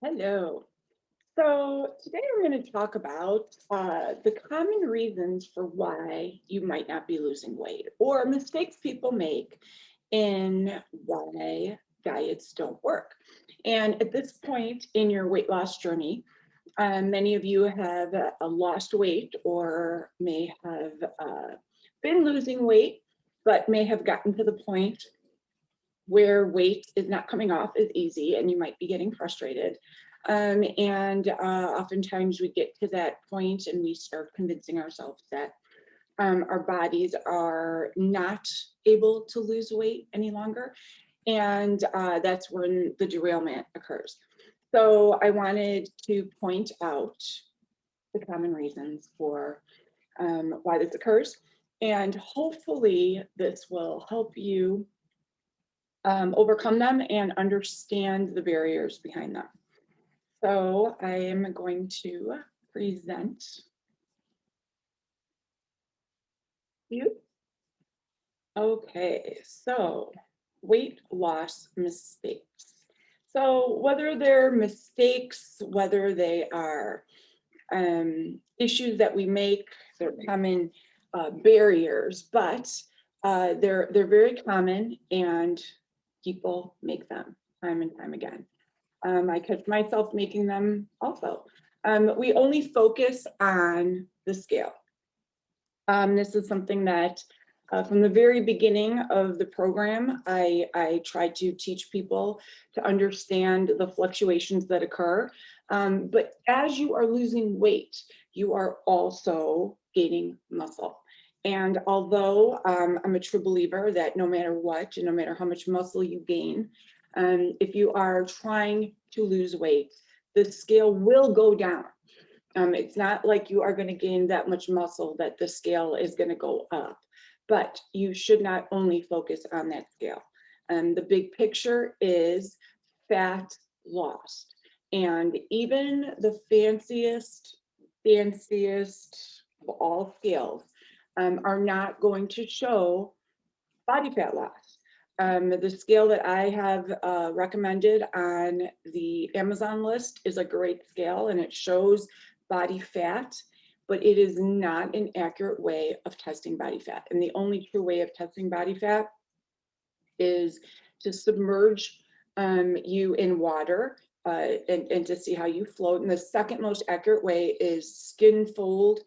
Hello. So today we're going to talk about the common reasons for why you might not be losing weight or mistakes people make in why diets don't work. And at this point in your weight loss journey, many of you have lost weight or may have been losing weight, but may have gotten to the point where weight is not coming off as easy and you might be getting frustrated. And oftentimes we get to that point and we start convincing ourselves that our bodies are not able to lose weight any longer. And that's when the derailment occurs. So I wanted to point out the common reasons for why this occurs. And hopefully this will help you overcome them and understand the barriers behind them. So I am going to present you. Okay, so weight loss mistakes. So whether they're mistakes, whether they are issues that we make, they're common barriers, but they're very common and people make them time and time again. I catch myself making them also. We only focus on the scale. This is something that from the very beginning of the program, I try to teach people to understand the fluctuations that occur. But as you are losing weight, you are also gaining muscle. And although I'm a true believer that no matter what, and no matter how much muscle you gain, if you are trying to lose weight, the scale will go down. It's not like you are going to gain that much muscle that the scale is going to go up, but you should not only focus on that scale. The big picture is fat lost. And even the fanciest of all scales are not going to show body fat loss. The scale that I have recommended on the Amazon list is a great scale and it shows body fat, but it is not an accurate way of testing body fat. And the only true way of testing body fat is to submerge you in water and to see how you float. And the second most accurate way is skin fold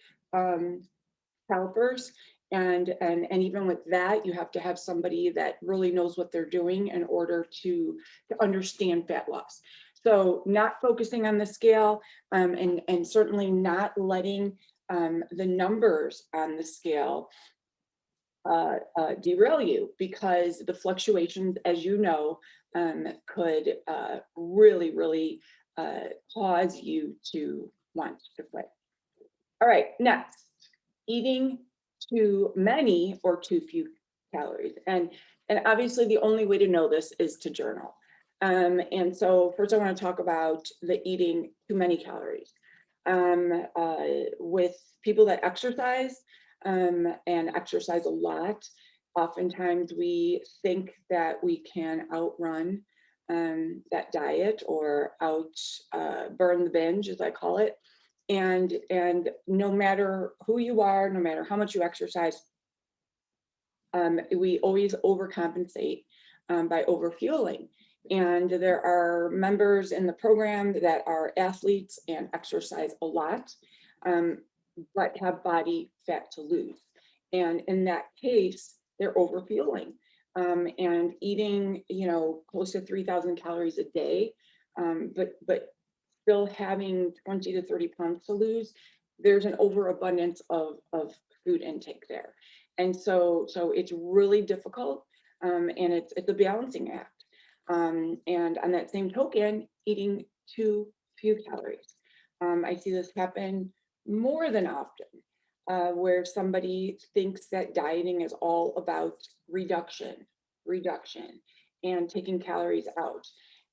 calipers. And even with that, you have to have somebody that really knows what they're doing in order to understand fat loss. So not focusing on the scale and certainly not letting the numbers on the scale derail you, because the fluctuations, as you know, could really cause you to want to quit. All right, next, eating too many or too few calories. And obviously the only way to know this is to journal. And so first I want to talk about the eating too many calories. With people that exercise and exercise a lot, oftentimes we think that we can outrun that diet or burn the binge, as I call it. And no matter who you are, no matter how much you exercise, we always overcompensate by overfueling. And there are members in the program that are athletes and exercise a lot, but have body fat to lose. And in that case, they're overfueling and eating, close to 3,000 calories a day, but still having 20 to 30 pounds to lose. There's an overabundance of food intake there. And so it's really difficult, and it's a balancing act. And on that same token, eating too few calories. I see this happen more than often, where somebody thinks that dieting is all about reduction, and taking calories out.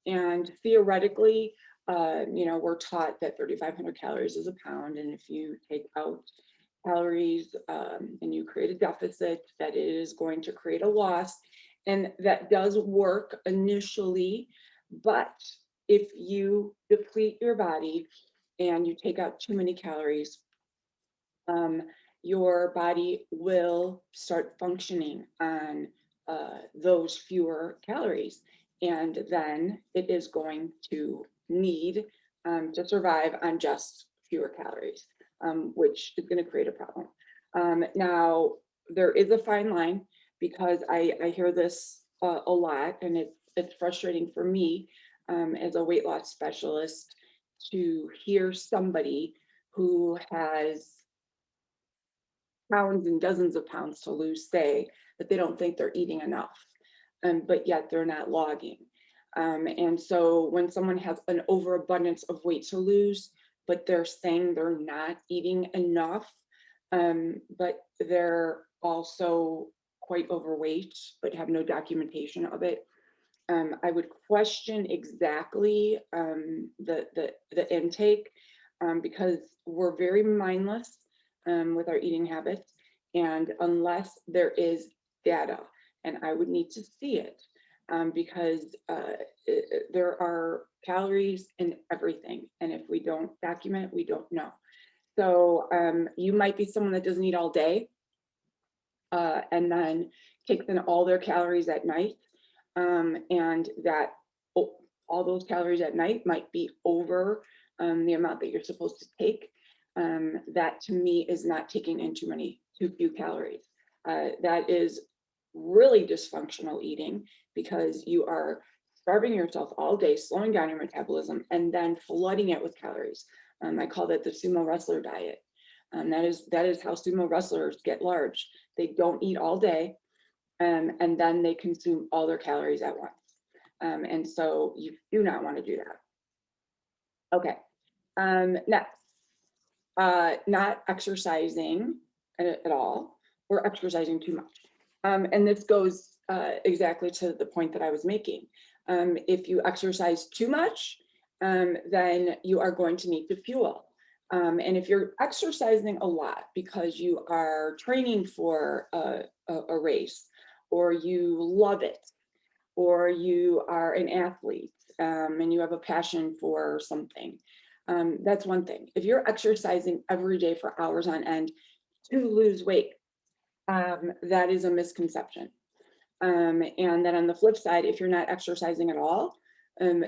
And theoretically, we're taught that 3,500 calories is a pound, and if you take out calories and you create a deficit, that it is going to create a loss. And that does work initially, but if you deplete your body and you take out too many calories, your body will start functioning on those fewer calories. And then it is going to need to survive on just fewer calories, which is going to create a problem. Now, there is a fine line, because I hear this a lot, and it's frustrating for me as a weight loss specialist to hear somebody who has pounds and dozens of pounds to lose say that they don't think they're eating enough, but yet they're not logging. And so when someone has an overabundance of weight to lose, but they're saying they're not eating enough, but they're also quite overweight, but have no documentation of it, I would question exactly the intake, because we're very mindless with our eating habits, and unless there is data, and I would need to see it, because there are calories in everything, and if we don't document, we don't know. So you might be someone that doesn't eat all day, and then takes in all their calories at night, and that all those calories at night might be over the amount that you're supposed to take. That to me is not taking in too few calories. That is really dysfunctional eating, because you are starving yourself all day, slowing down your metabolism, and then flooding it with calories. I call that the sumo wrestler diet. That is how sumo wrestlers get large. They don't eat all day, and then they consume all their calories at once. And so you do not want to do that. Okay, next, not exercising at all, or exercising too much. And this goes exactly to the point that I was making. If you exercise too much, then you are going to need to fuel. And if you're exercising a lot because you are training for a race, or you love it, or you are an athlete, and you have a passion for something, that's one thing. If you're exercising every day for hours on end to lose weight, that is a misconception. And then on the flip side, if you're not exercising at all,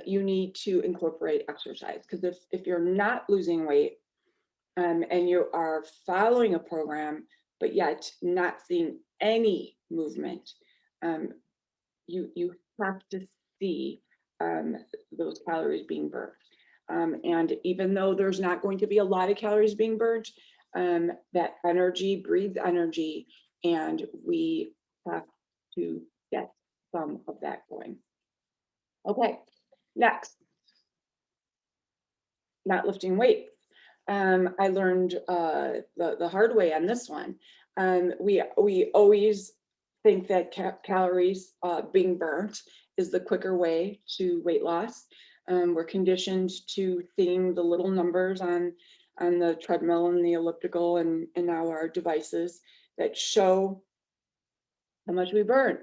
you need to incorporate exercise, because if you're not losing weight, and you are following a program, but yet not seeing any movement, you have to see those calories being burnt. And even though there's not going to be a lot of calories being burnt, that energy breeds energy, and we have to get some of that going. Okay, next, not lifting weights. I learned the hard way on this one. We always think that calories being burnt is the quicker way to weight loss. We're conditioned to seeing the little numbers on the treadmill and the elliptical, and now our devices that show how much we burn.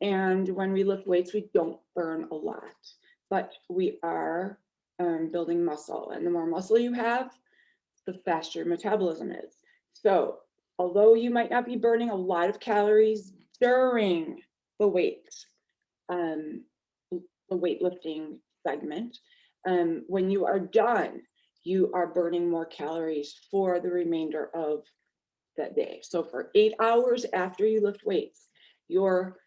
And when we lift weights, we don't burn a lot, but we are building muscle. And the more muscle you have, the faster your metabolism is. So although you might not be burning a lot of calories during the weightlifting segment, when you are done, you are burning more calories for the remainder of that day. So for 8 hours after you lift weights, your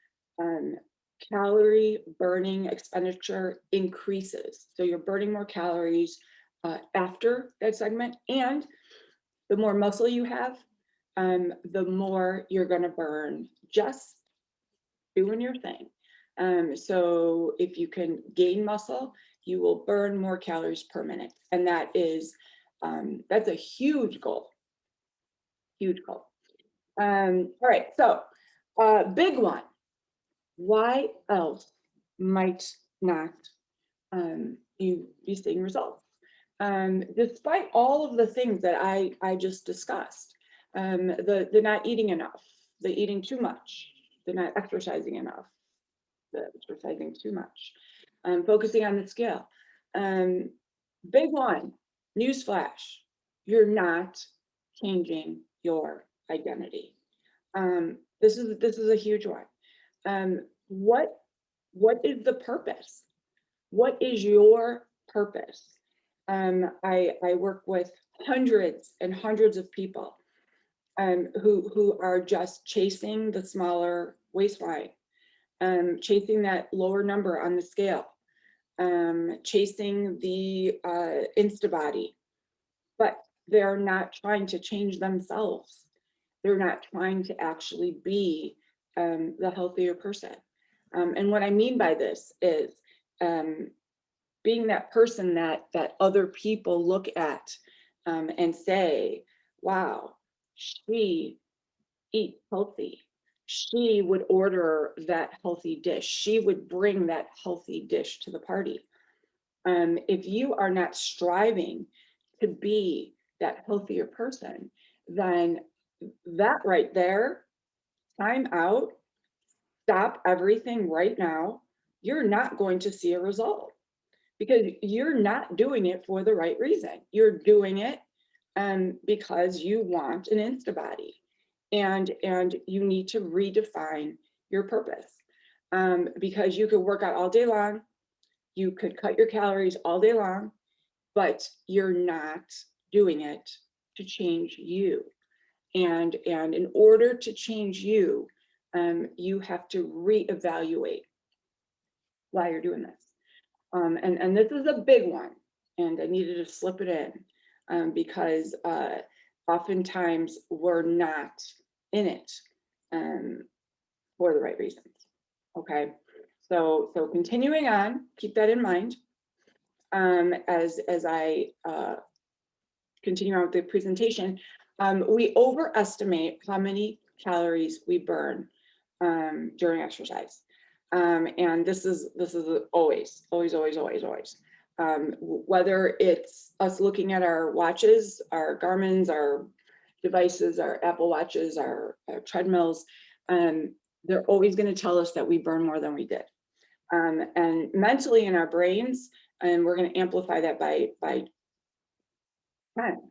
calorie burning expenditure increases. So you're burning more calories after that segment, and the more muscle you have, the more you're going to burn just doing your thing. So if you can gain muscle, you will burn more calories per minute, and that is that's a huge goal. Huge goal. All right, so big one. Why else might not you be seeing results? Despite all of the things that I just discussed, the not eating enough, the eating too much, the not exercising enough, the exercising too much, focusing on the scale. Big one, newsflash, you're not changing your identity. This is a huge one. What is the purpose? What is your purpose? I work with hundreds and hundreds of people who are just chasing the smaller waistline, chasing that lower number on the scale, chasing the Insta body, but they're not trying to change themselves. They're not trying to actually be the healthier person. And what I mean by this is being that person that other people look at and say, wow, she eats healthy. She would order that healthy dish. She would bring that healthy dish to the party. If you are not striving to be that healthier person, then that right there, time out, stop everything right now. You're not going to see a result because you're not doing it for the right reason. You're doing it because you want an Insta body, and you need to redefine your purpose, because you could work out all day long, you could cut your calories all day long, but you're not doing it to change you. And in order to change you, you have to reevaluate why you're doing this. And this is a big one, and I needed to slip it in because oftentimes we're not in it for the right reasons. Okay, so continuing on, keep that in mind as I continue on with the presentation. We overestimate how many calories we burn during exercise. And this is always. Whether it's us looking at our watches, our Garmin's, our devices, our Apple Watches, our treadmills, they're always going to tell us that we burn more than we did. And mentally in our brains, and we're going to amplify that by 10,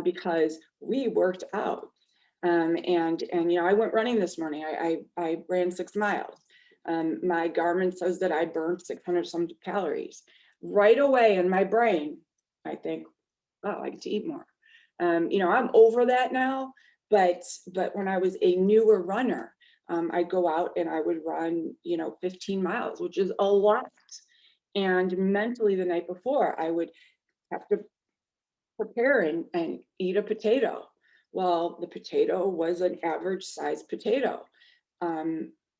because we worked out. And you know, I went running this morning. I ran 6 miles. My Garmin says that I burned 600 some calories. Right away in my brain, I think, oh, I get to eat more. You know, I'm over that now, but when I was a newer runner, I'd go out and I would run, you know, 15 miles, which is a lot. And mentally the night before, I would have to prepare and eat a potato. Well, the potato was an average size potato.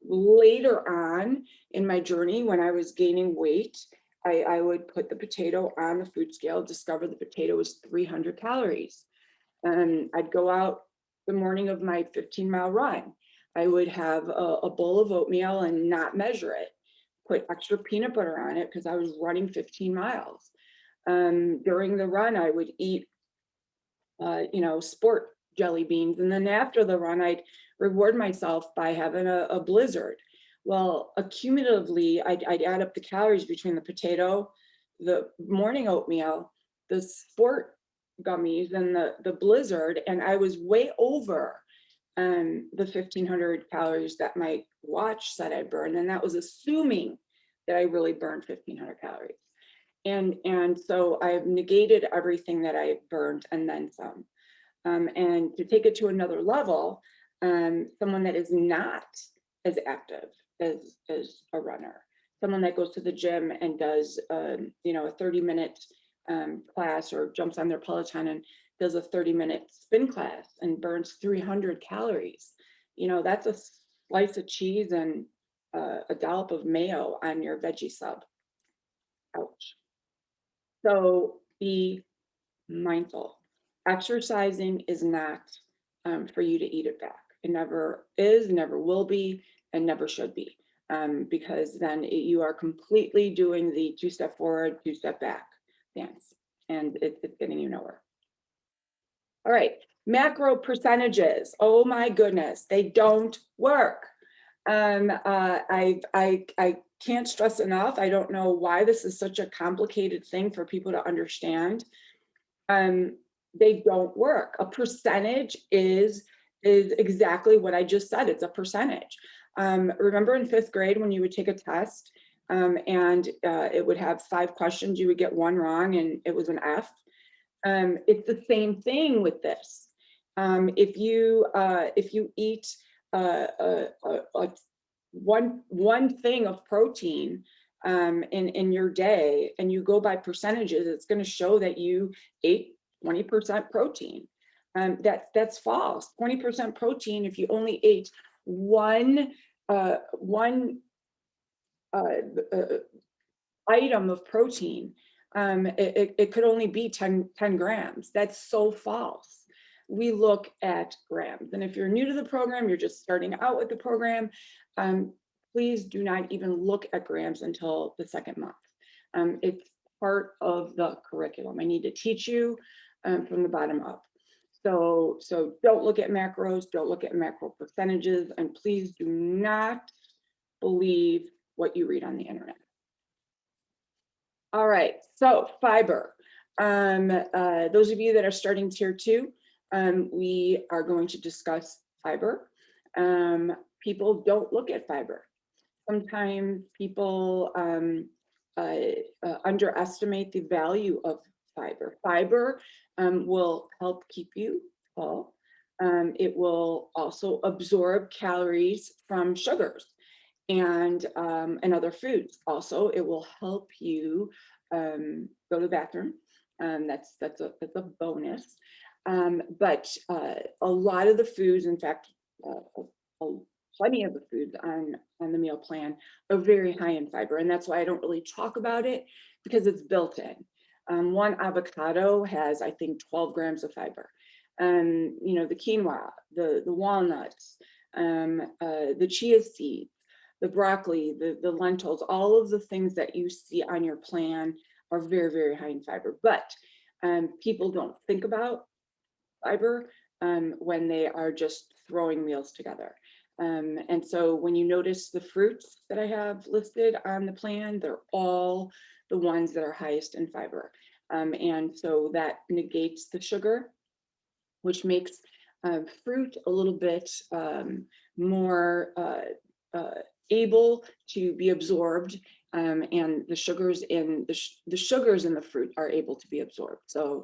Later on in my journey, when I was gaining weight, I would put the potato on the food scale, discover the potato was 300 calories. I'd go out the morning of my 15-mile run. I would have a bowl of oatmeal and not measure it, put extra peanut butter on it because I was running 15 miles. During the run, I would eat, you know, sport jelly beans. And then after the run, I'd reward myself by having a blizzard. Well, accumulatively, I'd add up the calories between the potato, the morning oatmeal, the sport gummies, and the blizzard. And I was way over the 1,500 calories that my watch said I burned. And that was assuming that I really burned 1,500 calories. And so I've negated everything that I burned and then some. And to take it to another level, someone that is not as active as a runner, someone that goes to the gym and does, you know, a 30-minute class, or jumps on their Peloton and does a 30-minute spin class and burns 300 calories. You know, that's a slice of cheese and a dollop of mayo on your veggie sub. Ouch. So be mindful. Exercising is not for you to eat it back. It never is, never will be, and never should be, because then you are completely doing the 2-step forward, 2-step back dance, and it's getting you nowhere. All right, macro percentages. Oh my goodness, they don't work. I can't stress enough. I don't know why this is such a complicated thing for people to understand. They don't work. A percentage is exactly what I just said. It's a percentage. Remember in 5th grade when you would take a test, and it would have 5 questions, you would get 1 wrong and it was an F. It's the same thing with this. If you eat one thing of protein in your day, and you go by percentages, it's going to show that you ate 20% protein. That's false. 20% protein, if you only ate one item of protein, it could only be 10 grams. That's so false. We look at grams. And if you're new to the program, you're just starting out with the program, please do not even look at grams until the 2nd month. It's part of the curriculum. I need to teach you from the bottom up. So don't look at macros, don't look at macro percentages, and please do not believe what you read on the internet. All right, so fiber. Those of you that are starting tier 2, we are going to discuss fiber. People don't look at fiber. Sometimes people underestimate the value of fiber. Fiber will help keep you full. It will also absorb calories from sugars and other foods. Also, it will help you go to the bathroom. That's a bonus. But a lot of the foods, in fact, plenty of the foods on the meal plan are very high in fiber, and that's why I don't really talk about it, because it's built in. One avocado has, I think, 12 grams of fiber. You know, the quinoa, the walnuts, the chia seeds, the broccoli, the lentils, all of the things that you see on your plan are very, very high in fiber. But people don't think about fiber when they are just throwing meals together. And so when you notice the fruits that I have listed on the plan, they're all the ones that are highest in fiber. And so that negates the sugar, which makes fruit a little bit more able to be absorbed, and the sugars in the fruit are able to be absorbed. So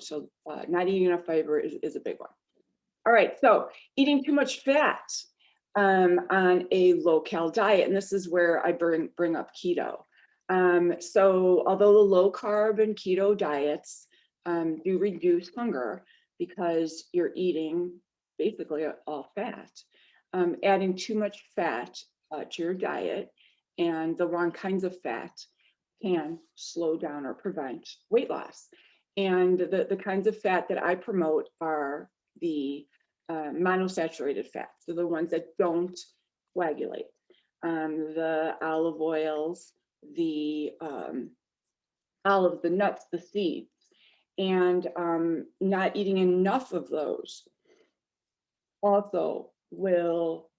not eating enough fiber is a big one. All right, so eating too much fat on a low-cal diet, and this is where I bring up keto. So although the low-carb and keto diets do reduce hunger because you're eating basically all fat, adding too much fat to your diet and the wrong kinds of fat can slow down or prevent weight loss. And the kinds of fat that I promote are the monosaturated fats, so the ones that don't coagulate, the olive oils, the olives, the nuts, the seeds, and not eating enough of those also will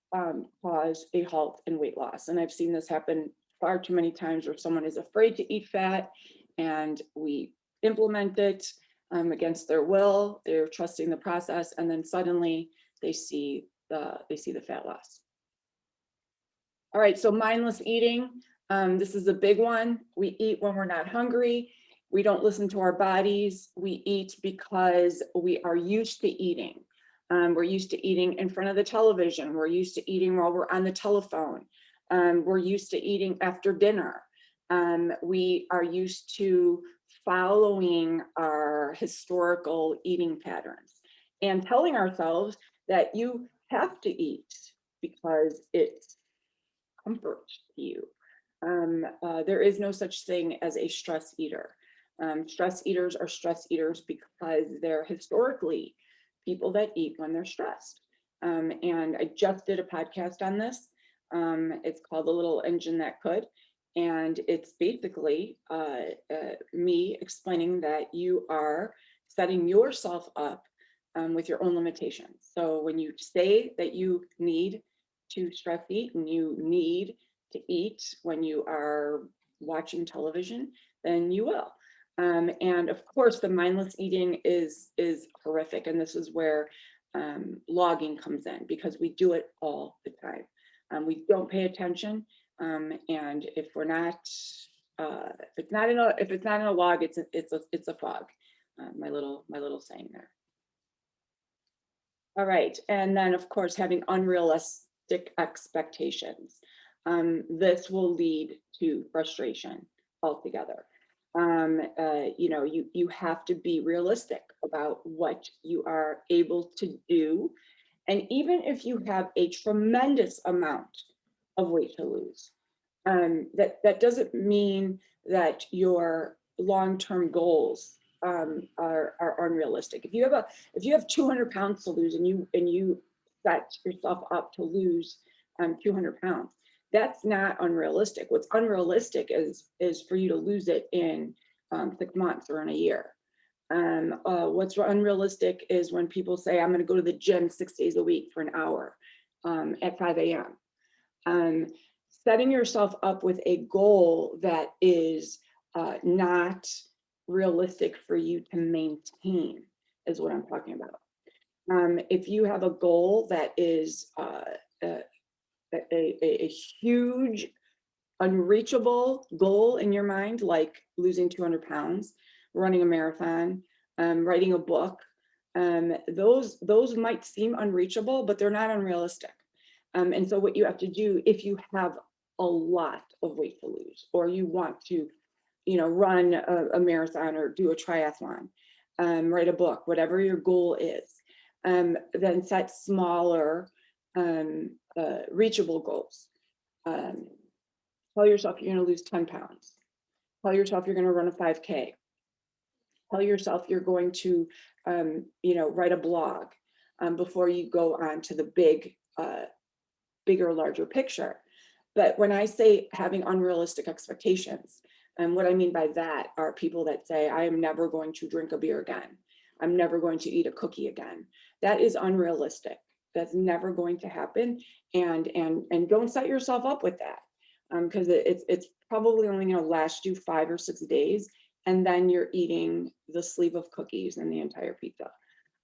cause a halt in weight loss. And I've seen this happen far too many times where someone is afraid to eat fat and we implement it against their will. They're trusting the process, and then suddenly they see the fat loss. All right, so mindless eating. This is a big one. We eat when we're not hungry. We don't listen to our bodies. We eat because we are used to eating. We're used to eating in front of the television. We're used to eating while we're on the telephone. We're used to eating after dinner. We are used to following our historical eating patterns and telling ourselves that you have to eat because it's comfort to you. There is no such thing as a stress eater. Stress eaters are stress eaters because they're historically people that eat when they're stressed. And I just did a podcast on this. It's called The Little Engine That Could. And it's basically me explaining that you are setting yourself up with your own limitations. So when you say that you need to stress eat and you need to eat when you are watching television, then you will. And of course, the mindless eating is horrific, and this is where logging comes in, because we do it all the time. We don't pay attention, and if we're not, if it's not in a log, it's a fog. My little saying there. All right, and then of course having unrealistic expectations. This will lead to frustration altogether. You know, you have to be realistic about what you are able to do. And even if you have a tremendous amount of weight to lose, that doesn't mean that your long-term goals are unrealistic. If you have 200 pounds to lose, and you set yourself up to lose 200 pounds, that's not unrealistic. What's unrealistic is for you to lose it in 6 months or in a year. What's unrealistic is when people say, I'm going to go to the gym 6 days a week for an hour at 5 a.m. Setting yourself up with a goal that is not realistic for you to maintain is what I'm talking about. If you have a goal that is a huge, unreachable goal in your mind, like losing 200 pounds, running a marathon, writing a book, those might seem unreachable, but they're not unrealistic. And so what you have to do, if you have a lot of weight to lose, or you want to, you know, run a marathon or do a triathlon, write a book, whatever your goal is, then set smaller, reachable goals. Tell yourself you're going to lose 10 pounds. Tell yourself you're going to run a 5K. Tell yourself you're going to, you know, write a blog before you go on to the bigger, larger picture. But when I say having unrealistic expectations, what I mean by that are people that say, I am never going to drink a beer again. I'm never going to eat a cookie again. That is unrealistic. That's never going to happen. And don't set yourself up with that, because it's probably only going to last you 5 or 6 days. And then you're eating the sleeve of cookies and the entire pizza.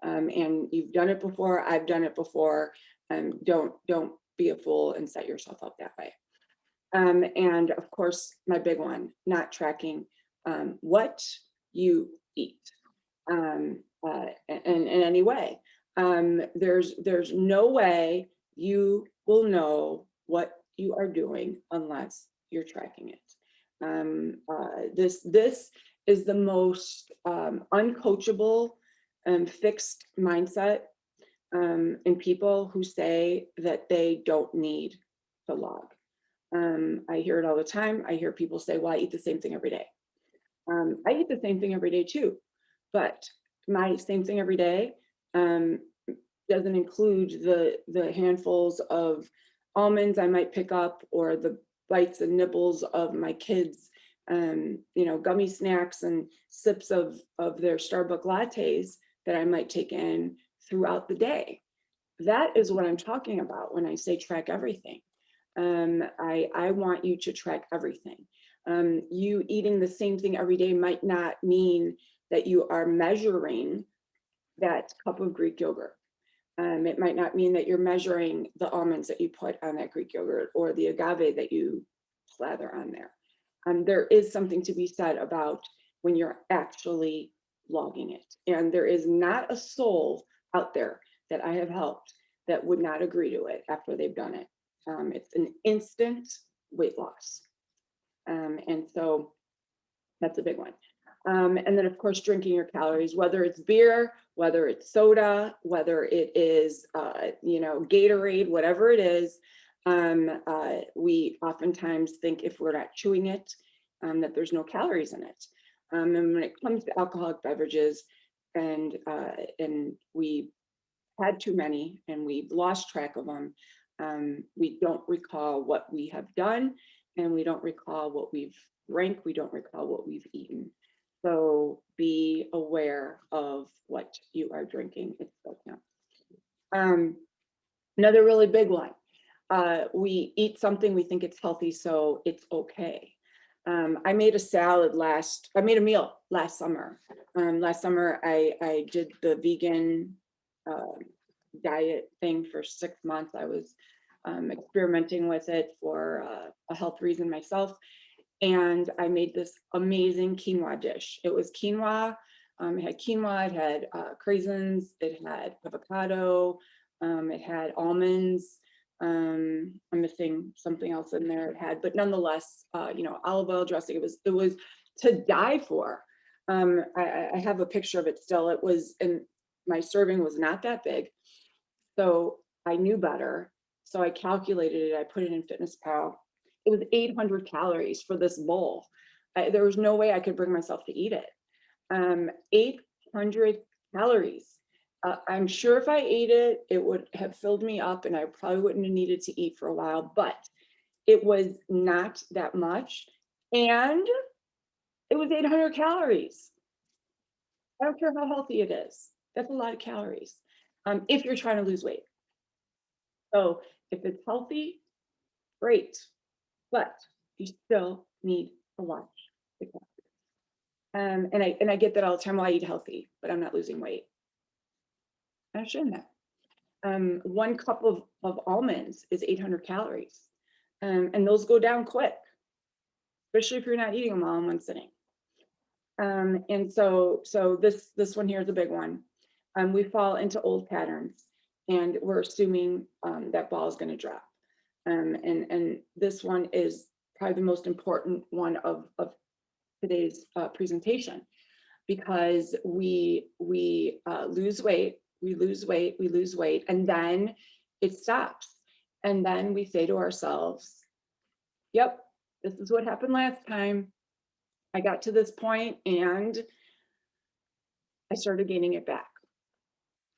And you've done it before. I've done it before. Don't be a fool and set yourself up that way. And of course, my big one, not tracking what you eat in any way. There's no way you will know what you are doing unless you're tracking it. This is the most uncoachable and fixed mindset in people who say that they don't need to log. I hear it all the time. I hear people say, well, I eat the same thing every day. I eat the same thing every day too, but my same thing every day doesn't include the handfuls of almonds I might pick up, or the bites and nibbles of my kids, you know, gummy snacks and sips of their Starbucks lattes that I might take in throughout the day. That is what I'm talking about when I say track everything. I want you to track everything. You eating the same thing every day might not mean that you are measuring that cup of Greek yogurt. It might not mean that you're measuring the almonds that you put on that Greek yogurt, or the agave that you slather on there. There is something to be said about when you're actually logging it. And there is not a soul out there that I have helped that would not agree to it after they've done it. It's an instant weight loss. And so that's a big one. And then of course, drinking your calories, whether it's beer, whether it's soda, whether it is, you know, Gatorade, whatever it is. We oftentimes think if we're not chewing it, that there's no calories in it. And when it comes to alcoholic beverages, and we had too many and we've lost track of them, we don't recall what we have done, and we don't recall what we've drank, we don't recall what we've eaten. So be aware of what you are drinking. It's so counts. Another really big one. we eat something, we think it's healthy, so it's okay. I made a meal last summer. Last summer, I did the vegan uh, diet thing for 6 months. I was experimenting with it for a health reason myself. And I made this amazing quinoa dish. It was quinoa. It had quinoa, it had craisins, it had avocado, it had almonds. I'm missing something else in there. It had, but nonetheless, olive oil dressing. It was to die for. I have a picture of it still. It was, and my serving was not that big, so I knew better. So I calculated it. I put it in Fitness Pal. It was 800 calories for this bowl. There was no way I could bring myself to eat it. 800 calories. I'm sure if I ate it, it would have filled me up and I probably wouldn't have needed to eat for a while, but it was not that much. And it was 800 calories. I don't care how healthy it is. That's a lot of calories if you're trying to lose weight. So if it's healthy, great, but you still need to watch the calories. And I get that all the time. Well, I eat healthy, but I'm not losing weight. I shouldn't have. 1 cup of almonds is 800 calories. And those go down quick, especially if you're not eating them all in one sitting. And so this one here is a big one. We fall into old patterns and we're assuming that ball is going to drop. And this one is probably the most important one of today's presentation, because we lose weight, we lose weight, and then it stops. And then we say to ourselves, yep, this is what happened last time. I got to this point and I started gaining it back.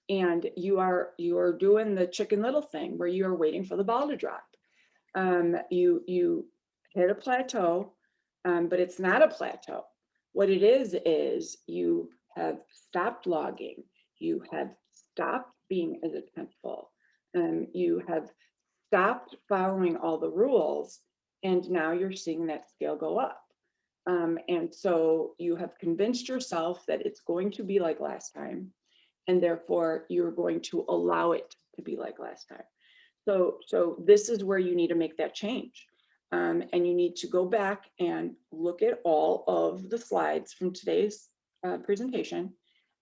And you are doing the Chicken Little thing where you are waiting for the ball to drop. You hit a plateau, but it's not a plateau. What it is you have stopped logging. You have stopped being as attentful. You have stopped following all the rules, and now you're seeing that scale go up. And so you have convinced yourself that it's going to be like last time, and therefore you're going to allow it to be like last time. So this is where you need to make that change. And you need to go back and look at all of the slides from today's presentation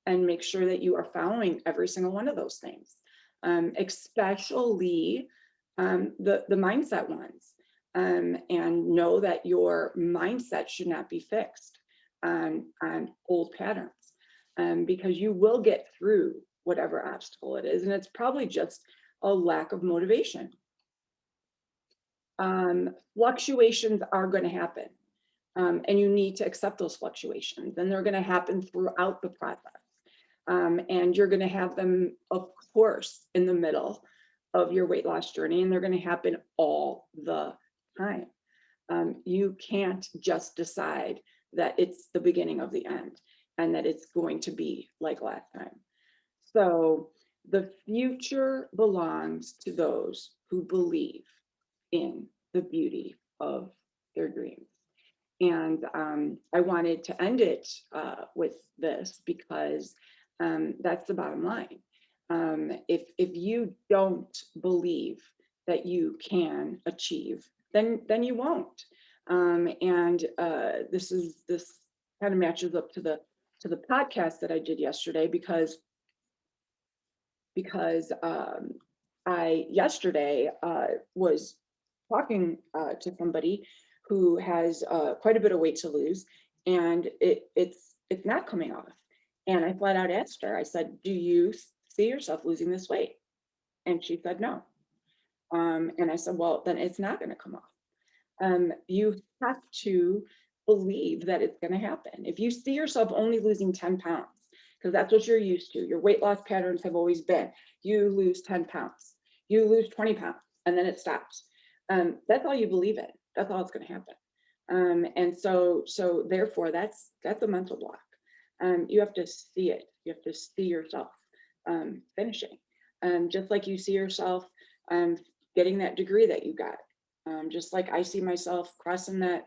and make sure that you are following every single one of those things, especially the mindset ones. And know that your mindset should not be fixed on old patterns, because you will get through whatever obstacle it is. And it's probably just a lack of motivation. Fluctuations are going to happen, and you need to accept those fluctuations, and they're going to happen throughout the process. And you're going to have them, of course, in the middle of your weight loss journey, and they're going to happen all the time. You can't just decide that it's the beginning of the end and that it's going to be like last time. So the future belongs to those who believe in the beauty of their dreams. And I wanted to end it with this, because that's the bottom line. If you don't believe that you can achieve, then you won't. And this kind of matches up to the podcast that I did yesterday, because I yesterday was talking to somebody who has quite a bit of weight to lose, and it's not coming off. And I flat out asked her, I said, do you see yourself losing this weight? And she said no. And I said, well, then it's not going to come off. You have to believe that it's going to happen. If you see yourself only losing 10 pounds, because that's what you're used to, your weight loss patterns have always been, you lose 10 pounds, you lose 20 pounds, and then it stops. That's all you believe in. That's all it's going to happen. And so therefore, that's a mental block. You have to see it. You have to see yourself finishing. Just like you see yourself getting that degree that you got. Just like I see myself crossing that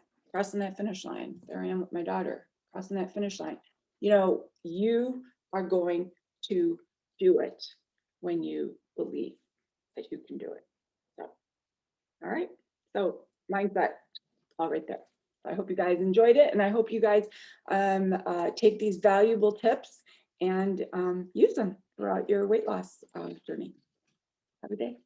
finish line. There I am with my daughter, crossing that finish line. You know, you are going to do it when you believe that you can do it. So, all right. So mindset, all right there. I hope you guys enjoyed it, and I hope you guys take these valuable tips and use them throughout your weight loss journey. Have a good day.